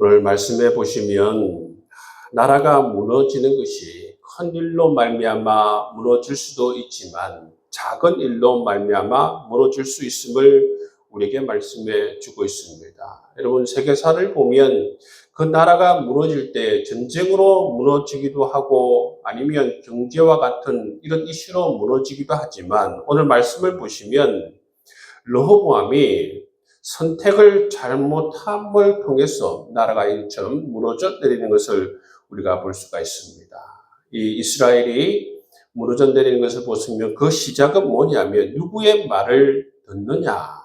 오늘 말씀해 보시면 나라가 무너지는 것이 큰 일로 말미암아 무너질 수도 있지만 작은 일로 말미암아 무너질 수 있음을 우리에게 말씀해 주고 있습니다. 여러분, 세계사를 보면 그 나라가 무너질 때 전쟁으로 무너지기도 하고 아니면 경제와 같은 이런 이슈로 무너지기도 하지만 오늘 말씀을 보시면 르호보암이 선택을 잘못함을 통해서 나라가 이처럼 무너져 내리는 것을 우리가 볼 수가 있습니다. 이 이스라엘이 무너져 내리는 것을 보시면 그 시작은 뭐냐면 누구의 말을 듣느냐.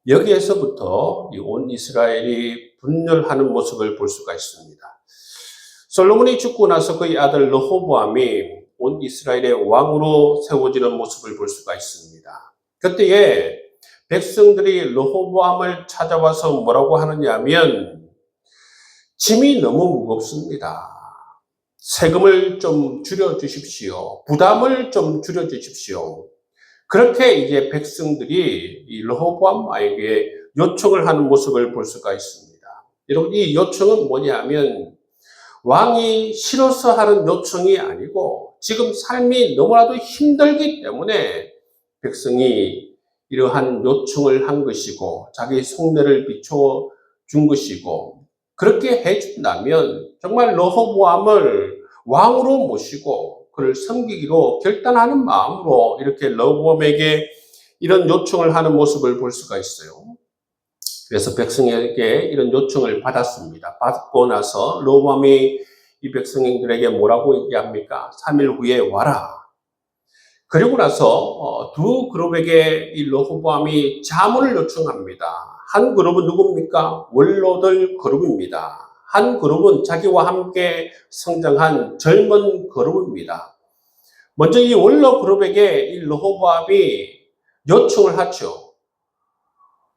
여기에서부터 온 이스라엘이 분열하는 모습을 볼 수가 있습니다. 솔로몬이 죽고 나서 그의 아들 르호보암이 온 이스라엘의 왕으로 세워지는 모습을 볼 수가 있습니다. 그때에 백성들이 르호보암을 찾아와서 뭐라고 하느냐 하면 짐이 너무 무겁습니다. 세금을 좀 줄여주십시오. 부담을 좀 줄여주십시오. 그렇게 이제 백성들이 이 르호보암에게 요청을 하는 모습을 볼 수가 있습니다. 여러분, 이 요청은 뭐냐면 왕이 싫어서 하는 요청이 아니고 지금 삶이 너무나도 힘들기 때문에 백성이 이러한 요청을 한 것이고 자기 속내를 비춰준 것이고 그렇게 해준다면 정말 르호보암을 왕으로 모시고 그를 섬기기로 결단하는 마음으로 이렇게 르호보암에게 이런 요청을 하는 모습을 볼 수가 있어요. 그래서 백성에게 이런 요청을 받았습니다. 받고 나서 르호보암이 이 백성들에게 뭐라고 얘기합니까? 3일 후에 와라. 그리고 나서 두 그룹에게 이 르호보암이 자문을 요청합니다. 한 그룹은 누굽니까? 원로들 그룹입니다. 한 그룹은 자기와 함께 성장한 젊은 그룹입니다. 먼저 이 원로 그룹에게 이 르호보암이 요청을 하죠.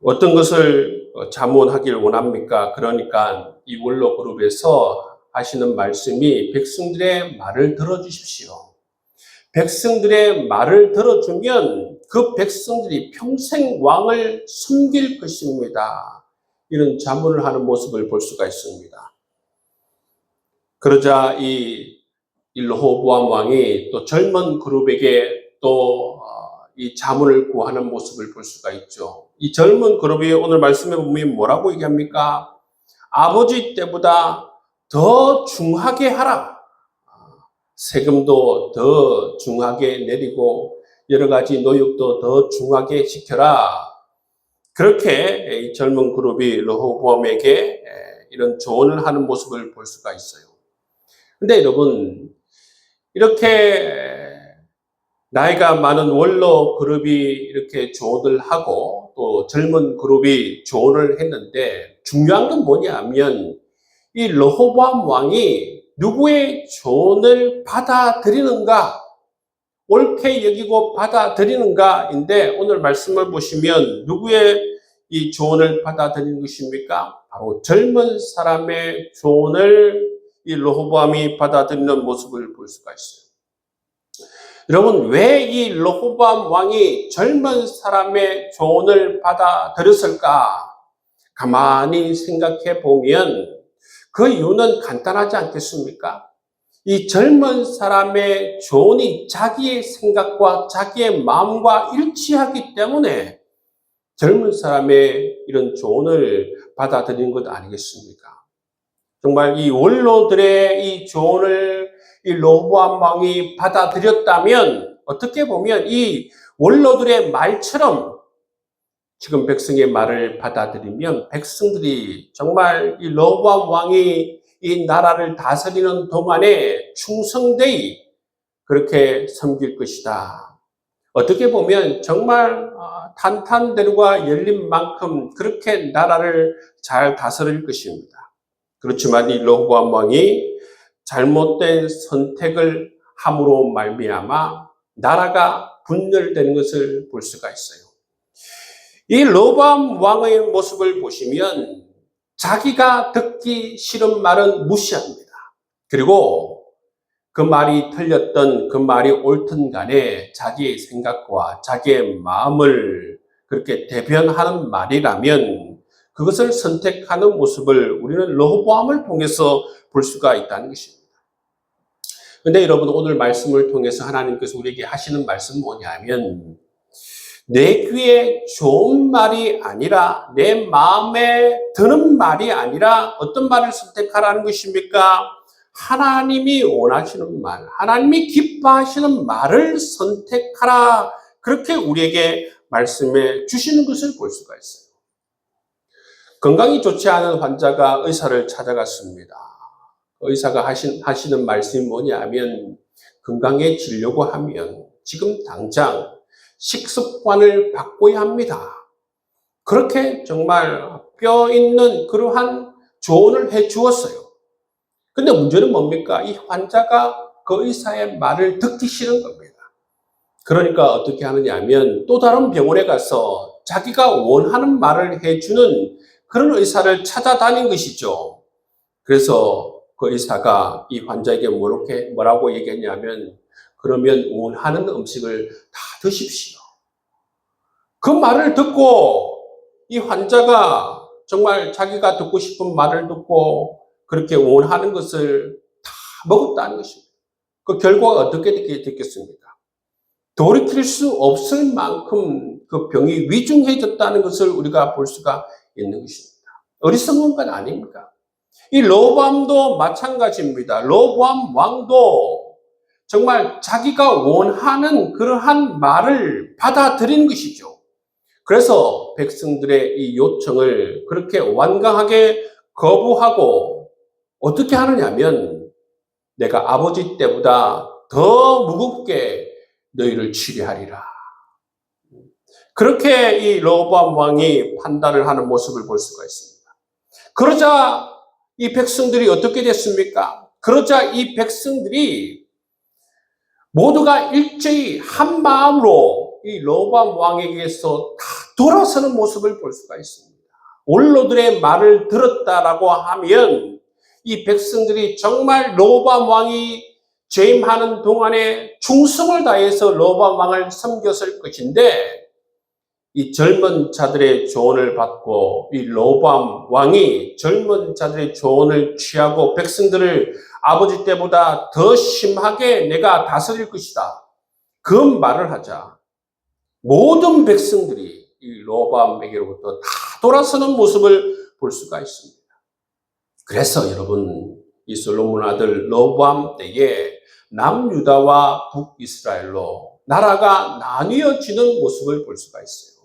어떤 것을 자문하길 원합니까? 그러니까 이 원로 그룹에서 하시는 말씀이 백성들의 말을 들어주십시오. 백성들의 말을 들어주면 그 백성들이 평생 왕을 섬길 것입니다. 이런 자문을 하는 모습을 볼 수가 있습니다. 그러자 이 르호보암 왕이 또 젊은 그룹에게 또 이 자문을 구하는 모습을 볼 수가 있죠. 이 젊은 그룹이 오늘 말씀해 보면 뭐라고 얘기합니까? 아버지 때보다 더 중하게 하라. 세금도 더 중하게 내리고 여러 가지 노역도 더 중하게 시켜라. 그렇게 이 젊은 그룹이 르호보암에게 이런 조언을 하는 모습을 볼 수가 있어요. 근데 여러분, 이렇게 나이가 많은 원로 그룹이 이렇게 조언을 하고 또 젊은 그룹이 조언을 했는데 중요한 건 뭐냐 하면 이 르호보암 왕이 누구의 조언을 받아들이는가, 옳게 여기고 받아들이는가인데 오늘 말씀을 보시면 누구의 이 조언을 받아들이는 것입니까? 바로 젊은 사람의 조언을 이 르호보암이 받아들이는 모습을 볼 수가 있어요. 여러분, 왜 이 르호보암 왕이 젊은 사람의 조언을 받아들였을까? 가만히 생각해 보면 그 이유는 간단하지 않겠습니까? 이 젊은 사람의 조언이 자기의 생각과 자기의 마음과 일치하기 때문에 젊은 사람의 이런 조언을 받아들이는 것 아니겠습니까? 정말 이 원로들의 이 조언을 이 르호보암 왕이 받아들였다면 어떻게 보면 이 원로들의 말처럼 지금 백성의 말을 받아들이면 백성들이 정말 이 르호보암 왕이 이 나라를 다스리는 동안에 충성되이 그렇게 섬길 것이다. 어떻게 보면 정말 탄탄대로가 열린 만큼 그렇게 나라를 잘 다스릴 것입니다. 그렇지만 이 르호보암 왕이 잘못된 선택을 함으로 말미암아 나라가 분열되는 것을 볼 수가 있어요. 이 르호보암 왕의 모습을 보시면 자기가 듣기 싫은 말은 무시합니다. 그리고 그 말이 틀렸던 그 말이 옳든 간에 자기의 생각과 자기의 마음을 그렇게 대변하는 말이라면 그것을 선택하는 모습을 우리는 르호보암을 통해서 볼 수가 있다는 것입니다. 그런데 여러분, 오늘 말씀을 통해서 하나님께서 우리에게 하시는 말씀은 뭐냐면, 내 귀에 좋은 말이 아니라 내 마음에 드는 말이 아니라 어떤 말을 선택하라는 것입니까? 하나님이 원하시는 말, 하나님이 기뻐하시는 말을 선택하라. 그렇게 우리에게 말씀해 주시는 것을 볼 수가 있어요. 건강이 좋지 않은 환자가 의사를 찾아갔습니다. 의사가 하시는 말씀이 뭐냐면, 건강해지려고 하면 지금 당장 식습관을 바꿔야 합니다. 그렇게 정말 뼈 있는 그러한 조언을 해 주었어요. 근데 문제는 뭡니까? 이 환자가 그 의사의 말을 듣기 싫은 겁니다. 그러니까 어떻게 하느냐 하면 또 다른 병원에 가서 자기가 원하는 말을 해주는 그런 의사를 찾아다닌 것이죠. 그래서 그 의사가 이 환자에게 뭐라고 얘기했냐면, 그러면 원하는 음식을 다 드십시오. 그 말을 듣고 이 환자가 정말 자기가 듣고 싶은 말을 듣고 그렇게 원하는 것을 다 먹었다는 것입니다. 그 결과가 어떻게 됐겠습니까? 돌이킬 수 없을 만큼 그 병이 위중해졌다는 것을 우리가 볼 수가 있는 것입니다. 어리석은 건 아닙니까? 이 르호보암도 마찬가지입니다. 르호보암 왕도 정말 자기가 원하는 그러한 말을 받아들인 것이죠. 그래서 백성들의 이 요청을 그렇게 완강하게 거부하고 어떻게 하느냐면, 내가 아버지 때보다 더 무겁게 너희를 치료하리라. 그렇게 이 르호보암 왕이 판단을 하는 모습을 볼 수가 있습니다. 그러자 이 백성들이 어떻게 됐습니까? 그러자 이 백성들이 모두가 일제히 한 마음으로 이 르호보암 왕에게서 다 돌아서는 모습을 볼 수가 있습니다. 원로들의 말을 들었다라고 하면 이 백성들이 정말 르호보암 왕이 재임하는 동안에 충성을 다해서 르호보암 왕을 섬겼을 것인데, 이 젊은 자들의 조언을 받고 이 르호보암 왕이 젊은 자들의 조언을 취하고 백성들을 아버지 때보다 더 심하게 내가 다스릴 것이다, 그 말을 하자 모든 백성들이 이 르호보암에게로부터 다 돌아서는 모습을 볼 수가 있습니다. 그래서 여러분, 이 솔로몬 아들 르호보암 때에 남유다와 북이스라엘로 나라가 나뉘어지는 모습을 볼 수가 있어요.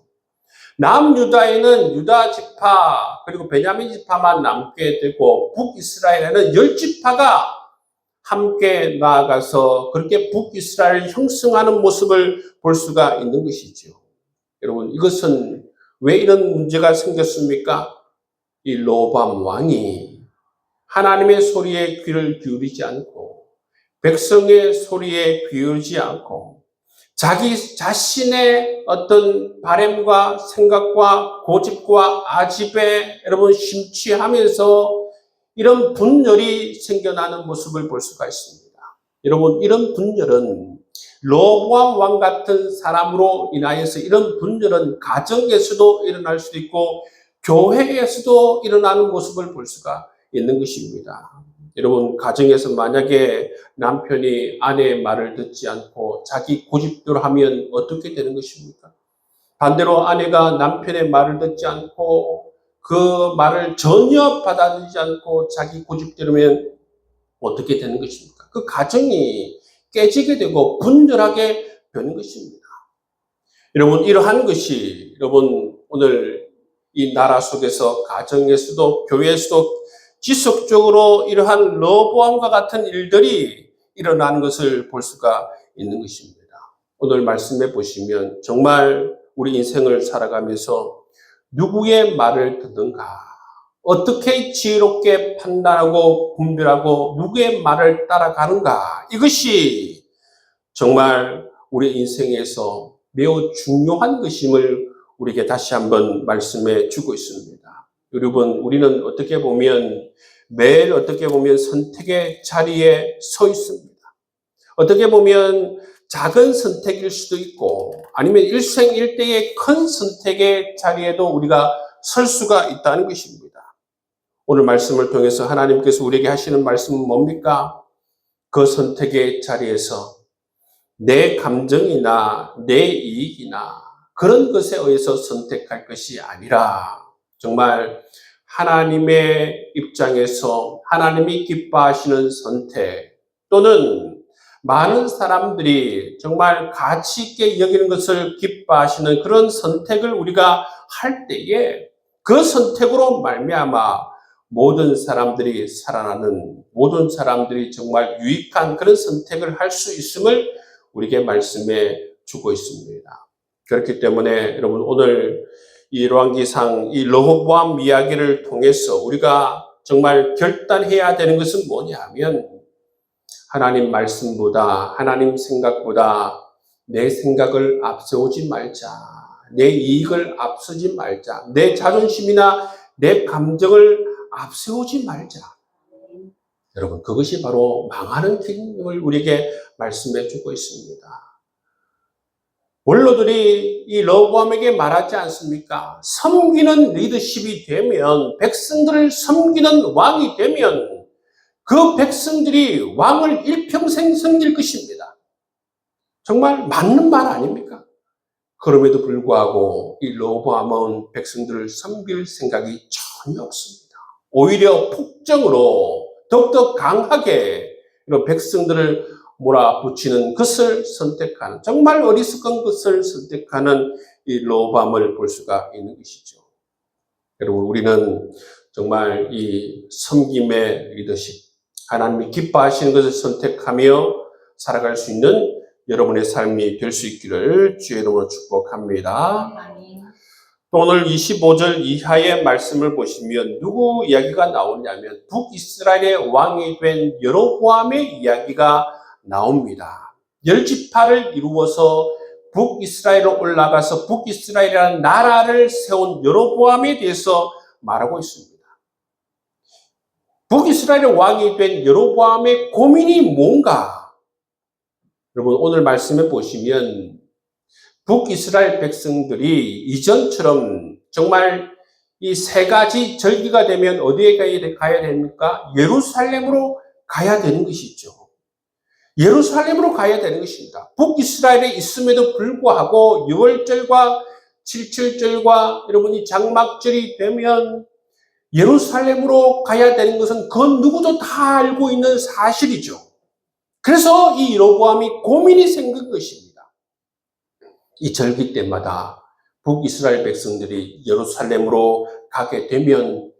남유다에는 유다 지파 그리고 베냐민 지파만 남게 되고, 북이스라엘에는 10지파가 함께 나아가서 그렇게 북이스라엘을 형성하는 모습을 볼 수가 있는 것이죠. 여러분, 이것은 왜 이런 문제가 생겼습니까? 이 르호보암 왕이 하나님의 소리에 귀를 기울이지 않고 백성의 소리에 기울이지 않고 자기 자신의 어떤 바램과 생각과 고집과 아집에 여러분 심취하면서 이런 분열이 생겨나는 모습을 볼 수가 있습니다. 여러분, 이런 분열은 르호보암 왕 같은 사람으로 인하여서 이런 분열은 가정에서도 일어날 수도 있고 교회에서도 일어나는 모습을 볼 수가 있는 것입니다. 여러분, 가정에서 만약에 남편이 아내의 말을 듣지 않고 자기 고집대로 하면 어떻게 되는 것입니까? 반대로 아내가 남편의 말을 듣지 않고 그 말을 전혀 받아들이지 않고 자기 고집대로면 어떻게 되는 것입니까? 그 가정이 깨지게 되고 분열하게 되는 것입니다. 여러분, 이러한 것이 여러분 오늘 이 나라 속에서 가정에서도 교회에서도 지속적으로 이러한 르호보암과 같은 일들이 일어나는 것을 볼 수가 있는 것입니다. 오늘 말씀해 보시면 정말 우리 인생을 살아가면서 누구의 말을 듣는가, 어떻게 지혜롭게 판단하고 분별하고 누구의 말을 따라가는가, 이것이 정말 우리 인생에서 매우 중요한 것임을 우리에게 다시 한번 말씀해 주고 있습니다. 여러분, 우리는 어떻게 보면 매일 어떻게 보면 선택의 자리에 서 있습니다. 어떻게 보면 작은 선택일 수도 있고 아니면 일생일대의 큰 선택의 자리에도 우리가 설 수가 있다는 것입니다. 오늘 말씀을 통해서 하나님께서 우리에게 하시는 말씀은 뭡니까? 그 선택의 자리에서 내 감정이나 내 이익이나 그런 것에 의해서 선택할 것이 아니라 정말 하나님의 입장에서 하나님이 기뻐하시는 선택, 또는 많은 사람들이 정말 가치 있게 여기는 것을 기뻐하시는 그런 선택을 우리가 할 때에 그 선택으로 말미암아 모든 사람들이 살아나는, 모든 사람들이 정말 유익한 그런 선택을 할 수 있음을 우리에게 말씀해 주고 있습니다. 그렇기 때문에 여러분, 오늘 이 열왕기상 이 르호보암 이야기를 통해서 우리가 정말 결단해야 되는 것은 뭐냐 하면, 하나님 말씀보다, 하나님 생각보다 내 생각을 앞세우지 말자, 내 이익을 앞서지 말자, 내 자존심이나 내 감정을 앞세우지 말자. 여러분, 그것이 바로 망하는 길임을 우리에게 말씀해 주고 있습니다. 원로들이 이 르호보암에게 말하지 않습니까? 섬기는 리더십이 되면, 백성들을 섬기는 왕이 되면 그 백성들이 왕을 일평생 섬길 것입니다. 정말 맞는 말 아닙니까? 그럼에도 불구하고 이 르호보암은 백성들을 섬길 생각이 전혀 없습니다. 오히려 폭정으로 더욱더 강하게 이런 백성들을 몰아붙이는 것을 선택하는, 정말 어리석은 것을 선택하는 이 르호보암을 볼 수가 있는 것이죠. 여러분, 우리는 정말 이 섬김의 리더십, 하나님이 기뻐하시는 것을 선택하며 살아갈 수 있는 여러분의 삶이 될 수 있기를 주의 이름으로 축복합니다. 또 오늘 25절 이하의 말씀을 보시면 누구 이야기가 나오냐면 북이스라엘의 왕이 된 여로보암의 이야기가 나옵니다. 10지파를 이루어서 북이스라엘로 올라가서 북이스라엘이라는 나라를 세운 여로보암에 대해서 말하고 있습니다. 북이스라엘의 왕이 된 여로보암의 고민이 뭔가? 여러분, 오늘 말씀에 보시면 북이스라엘 백성들이 이전처럼 정말 이 세 가지 절기가 되면 어디에 가야 됩니까? 예루살렘으로 가야 되는 것이죠. 예루살렘으로 가야 되는 것입니다. 북이스라엘에 있음에도 불구하고 6월절과 7.7절과 여러분이 장막절이 되면 예루살렘으로 가야 되는 것은 그 누구도 다 알고 있는 사실이죠. 그래서 이 여로보암이 고민이 생긴 것입니다. 이 절기 때마다 북이스라엘 백성들이 예루살렘으로 가게 되면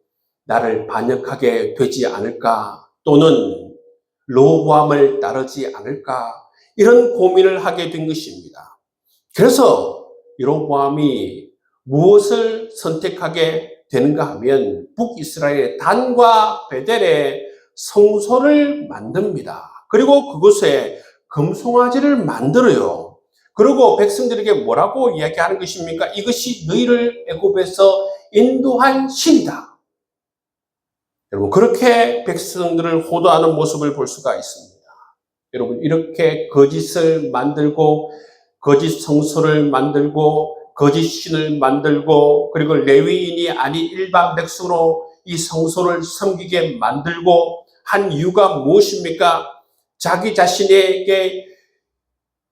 나를 반역하게 되지 않을까, 또는 르호보암을 따르지 않을까, 이런 고민을 하게 된 것입니다. 그래서 여로보암이 무엇을 선택하게 되는가 하면 북이스라엘의 단과 베델에 성소를 만듭니다. 그리고 그곳에 금송아지를 만들어요. 그리고 백성들에게 뭐라고 이야기하는 것입니까? 이것이 너희를 애굽에서 인도한 신이다. 여러분, 그렇게 백성들을 호도하는 모습을 볼 수가 있습니다. 여러분, 이렇게 거짓을 만들고 거짓 성소를 만들고 거짓 신을 만들고, 그리고 레위인이 아닌 일반 백성으로 이 성소를 섬기게 만들고 한 이유가 무엇입니까? 자기 자신에게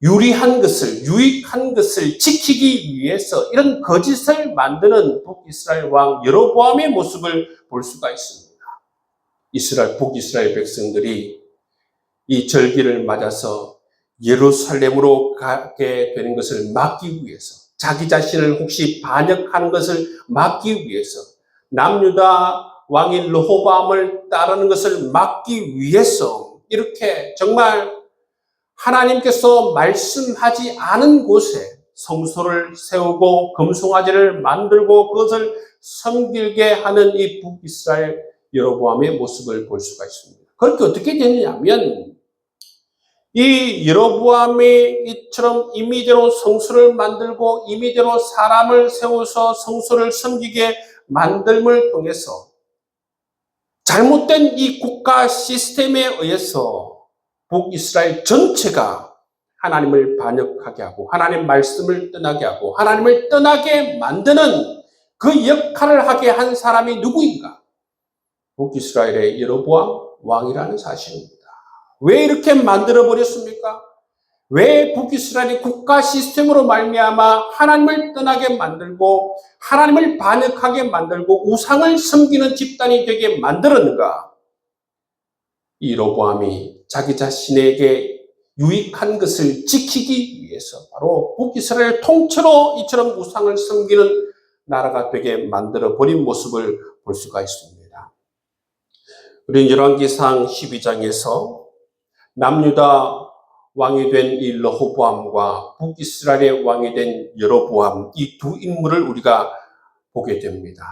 유익한 것을 지키기 위해서 이런 거짓을 만드는 북이스라엘 왕 여로보암의 모습을 볼 수가 있습니다. 북이스라엘 백성들이 이 절기를 맞아서 예루살렘으로 가게 되는 것을 막기 위해서, 자기 자신을 혹시 반역하는 것을 막기 위해서, 남유다 왕인 르호보암을 따르는 것을 막기 위해서 이렇게 정말 하나님께서 말씀하지 않은 곳에 성소를 세우고 금송아지를 만들고 그것을 섬기게 하는 이 북이스라엘 여로보암의 모습을 볼 수가 있습니다. 그렇게 어떻게 되느냐면, 이 여로보암이 이처럼 임의대로 성소를 만들고 임의대로 사람을 세워서 성소를 섬기게 만듦을 통해서 잘못된 이 국가 시스템에 의해서 북이스라엘 전체가 하나님을 반역하게 하고 하나님 말씀을 떠나게 하고 하나님을 떠나게 만드는 그 역할을 하게 한 사람이 누구인가? 북이스라엘의 여로보암 왕이라는 사실입니다. 왜 이렇게 만들어버렸습니까? 왜 북이스라엘이 국가 시스템으로 말미암아 하나님을 떠나게 만들고 하나님을 반역하게 만들고 우상을 섬기는 집단이 되게 만들었는가? 이 여로보암이 자기 자신에게 유익한 것을 지키기 위해서 바로 북이스라엘 통째로 이처럼 우상을 섬기는 나라가 되게 만들어버린 모습을 볼 수가 있습니다. 우리는 열왕기상 12장에서 남유다 왕이 된 이 르호보암과 북이스라엘의 왕이 된 여로보암, 이 두 인물을 우리가 보게 됩니다.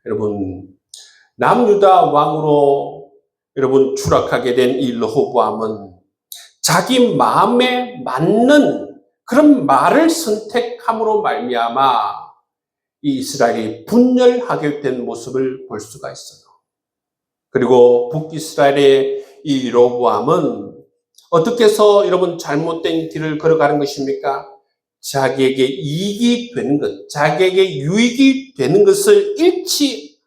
여러분, 남유다 왕으로 추락하게 된 이 르호보암은 자기 마음에 맞는 그런 말을 선택함으로 말미암아 이 이스라엘이 분열하게 된 모습을 볼 수가 있어요. 그리고 북이스라엘의 이 여로보암은 어떻게 해서 여러분 잘못된 길을 걸어가는 것입니까? 자기에게 이익이 되는 것, 자기에게 유익이 되는 것을 잃지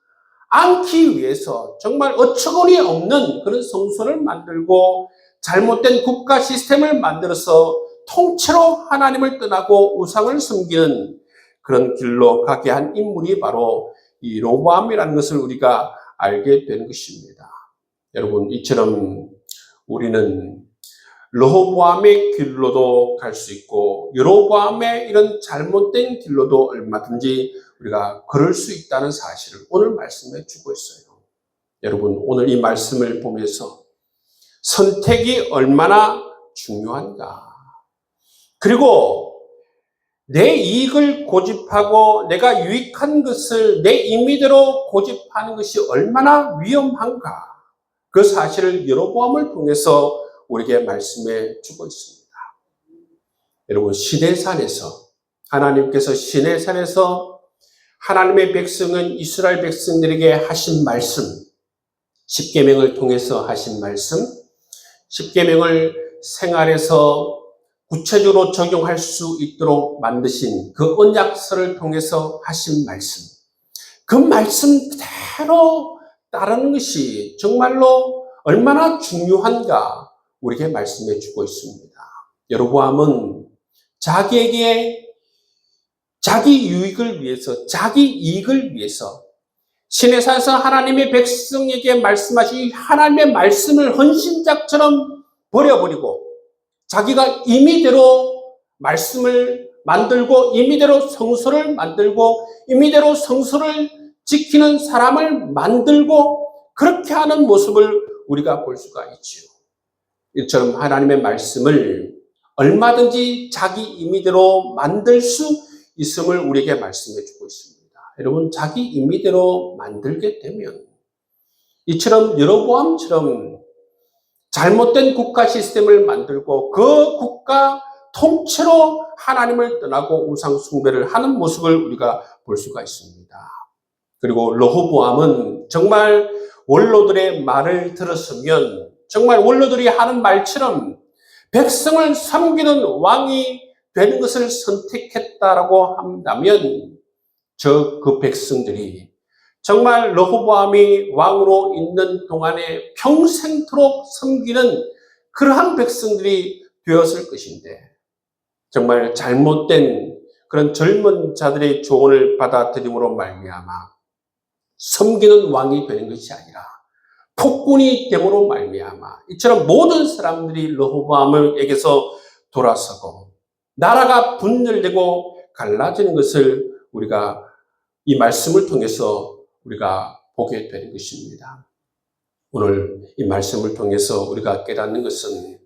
않기 위해서 정말 어처구니 없는 그런 성소를 만들고 잘못된 국가 시스템을 만들어서 통째로 하나님을 떠나고 우상을 섬기는 그런 길로 가게 한 인물이 바로 이 여로보암이라는 것을 우리가 알게 되는 것입니다. 여러분, 이처럼 우리는 르호보암의 길로도 갈 수 있고 여로보암의 이런 잘못된 길로도 얼마든지 우리가 걸을 수 있다는 사실을 오늘 말씀해 주고 있어요. 여러분, 오늘 이 말씀을 보면서 선택이 얼마나 중요한가. 그리고 내 이익을 고집하고 내가 유익한 것을 내 임의대로 고집하는 것이 얼마나 위험한가. 그 사실을 여로보암을 통해서 우리에게 말씀해 주고 있습니다. 여러분, 시내산에서 하나님께서 시내산에서 하나님의 백성은 이스라엘 백성들에게 하신 말씀, 십계명을 통해서 하신 말씀, 십계명을 생활에서 구체적으로 적용할 수 있도록 만드신 그 언약서를 통해서 하신 말씀, 그 말씀 그대로 따르는 것이 정말로 얼마나 중요한가 우리에게 말씀해 주고 있습니다. 여로보암은 자기에게 자기 유익을 위해서, 자기 이익을 위해서 시내산에서 하나님의 백성에게 말씀하신 하나님의 말씀을 헌신작처럼 버려버리고 자기가 임의대로 말씀을 만들고 임의대로 성소를 만들고 임의대로 성소를 지키는 사람을 만들고 그렇게 하는 모습을 우리가 볼 수가 있죠. 이처럼 하나님의 말씀을 얼마든지 자기 임의대로 만들 수 있음을 우리에게 말씀해 주고 있습니다. 여러분, 자기 임의대로 만들게 되면 이처럼 여로보암처럼 잘못된 국가 시스템을 만들고 그 국가 통째로 하나님을 떠나고 우상 숭배를 하는 모습을 우리가 볼 수가 있습니다. 그리고 르호보암은 정말 원로들의 말을 들었으면 정말 원로들이 하는 말처럼 백성을 섬기는 왕이 되는 것을 선택했다라고 한다면 그 백성들이 정말 르호보암이 왕으로 있는 동안에 평생토록 섬기는 그러한 백성들이 되었을 것인데 정말 잘못된 그런 젊은 자들의 조언을 받아들임으로 말미암아 섬기는 왕이 되는 것이 아니라 폭군이 됨으로 말미암아 이처럼 모든 사람들이 르호보암에게서 돌아서고 나라가 분열되고 갈라지는 것을 우리가 이 말씀을 통해서 우리가 보게 되는 것입니다. 오늘 이 말씀을 통해서 우리가 깨닫는 것은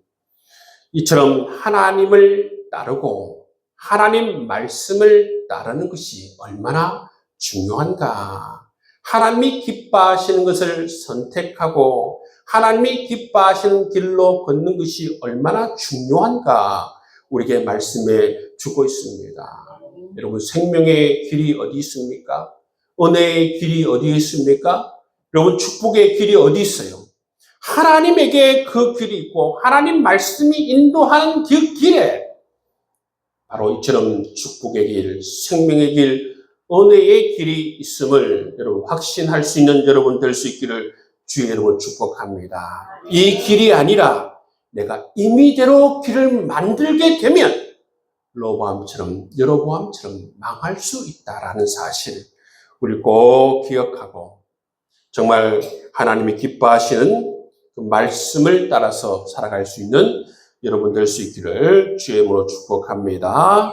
이처럼 하나님을 따르고 하나님 말씀을 따르는 것이 얼마나 중요한가. 하나님이 기뻐하시는 것을 선택하고 하나님이 기뻐하시는 길로 걷는 것이 얼마나 중요한가 우리에게 말씀해 주고 있습니다. 여러분, 생명의 길이 어디 있습니까? 은혜의 길이 어디 있습니까? 여러분, 축복의 길이 어디 있어요? 하나님에게 그 길이 있고 하나님 말씀이 인도하는 그 길에 바로 이처럼 축복의 길, 생명의 길, 은혜의 길이 있음을 여러분 확신할 수 있는 여러분 될 수 있기를 주의 이름으로 축복합니다. 이 길이 아니라 내가 임의대로 길을 만들게 되면 로보암처럼 여로보암처럼 망할 수 있다라는 사실 우리 꼭 기억하고 정말 하나님이 기뻐하시는 그 말씀을 따라서 살아갈 수 있는 여러분 될 수 있기를 주의 이름으로 축복합니다.